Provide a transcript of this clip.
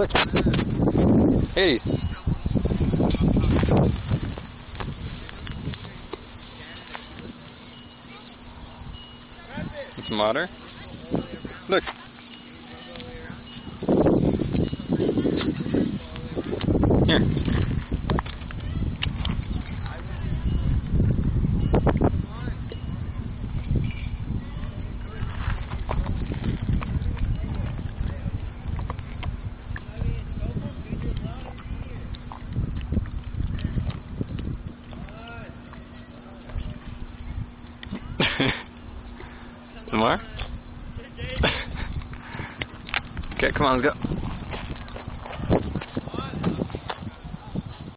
Look. Hades. What's the matter? Look. Here. Some more? Okay, come on, let's go.